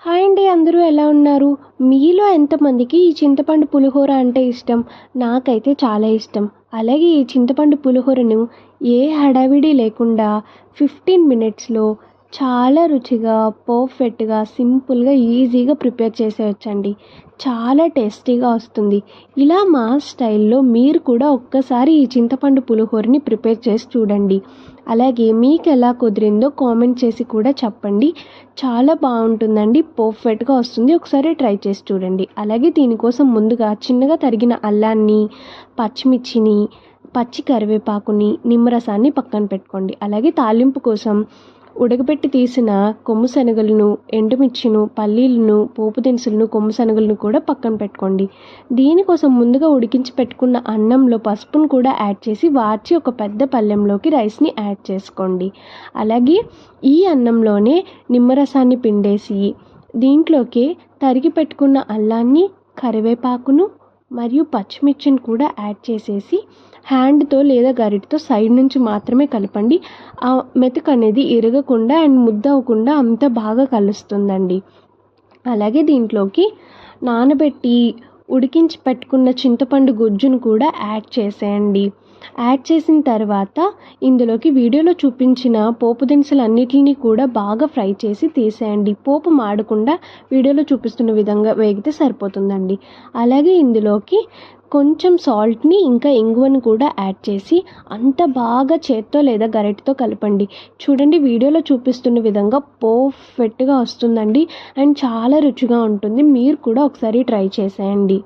Hi అండి, అందరూ ఎలా ఉన్నారు? మీలో ఎంతమందికి ఈ చింతపండు పులిహోర అంటే ఇష్టం? నాకైతే చాలా ఇష్టం. అలాగే ఈ చింతపండు పులిహోరను ఏ హడావిడి లేకుండా 15 మినిట్స్‌లో చాలా రుచిగా, పర్ఫెక్ట్‌గా, సింపుల్‌గా, ఈజీగా ప్రిపేర్ చేసేయొచ్చండి. చాలా టేస్టీగా వస్తుంది. ఇలా మా స్టైల్‌లో మీరు కూడా ఒక్కసారి ఈ చింతపండు పులిహోరని ప్రిపేర్ చేసి చూడండి. అలాగే మీకెలా కుదిరిందో కామెంట్ చేసి కూడా చెప్పండి. చాలా బాగుంటుందండి, పర్ఫెక్ట్‌గా వస్తుంది. ఒకసారి ట్రై చేసి చూడండి. అలాగే దీనికోసం ముందుగా చిన్నగా తరిగిన అల్లాన్ని, పచ్చిమిర్చిని, పచ్చి కరివేపాకుని, నిమ్మరసాన్ని పక్కన పెట్టుకోండి. అలాగే తాలింపు కోసం ఉడకబెట్టి తీసిన కొమ్ము శనగలను, ఎండుమిర్చిను, పల్లీలను, పోపు దినుసులను, కొమ్ము శనగలను కూడా పక్కన పెట్టుకోండి. దీనికోసం ముందుగా ఉడికించి పెట్టుకున్న అన్నంలో పసుపును కూడా యాడ్ చేసి వార్చి ఒక పెద్ద పళ్ళెంలోకి రైస్ని యాడ్ చేసుకోండి. అలాగే ఈ అన్నంలోనే నిమ్మరసాన్ని పిండేసి దీంట్లోకి తరిగి పెట్టుకున్న అల్లాన్ని, కరివేపాకును మరియు పచ్చిమిర్చిని కూడా యాడ్ చేసేసి హ్యాండ్తో లేదా గరిటతో సైడ్ నుంచి మాత్రమే కలపండి. ఆ మెతుకు అనేది ఇరగకుండా అండ్ ముద్ద అవ్వకుండా అంత బాగా కలుస్తుందండి. అలాగే దీంట్లోకి నానబెట్టి ఉడికించి పెట్టుకున్న చింతపండు గుజ్జును కూడా యాడ్ చేసేయండి. యాడ్ చేసిన తర్వాత ఇందులోకి వీడియోలో చూపించిన పోపు దినుసులన్నిటిని కూడా బాగా ఫ్రై చేసి తీసేయండి. పోపు మాడకుండా వీడియోలో చూపిస్తున్న విధంగా వేగితే సరిపోతుందండి. అలాగే ఇందులోకి కొంచెం సాల్ట్ని ఇంకా ఇంగువను కూడా యాడ్ చేసి అంత బాగా చేత్తో లేదా గరిటెతో కలపండి. చూడండి, వీడియోలో చూపిస్తున్న విధంగా పర్ఫెక్ట్గా వస్తుందండి అండ్ చాలా రుచిగా ఉంటుంది. మీరు కూడా ఒకసారి ట్రై చేసేయండి.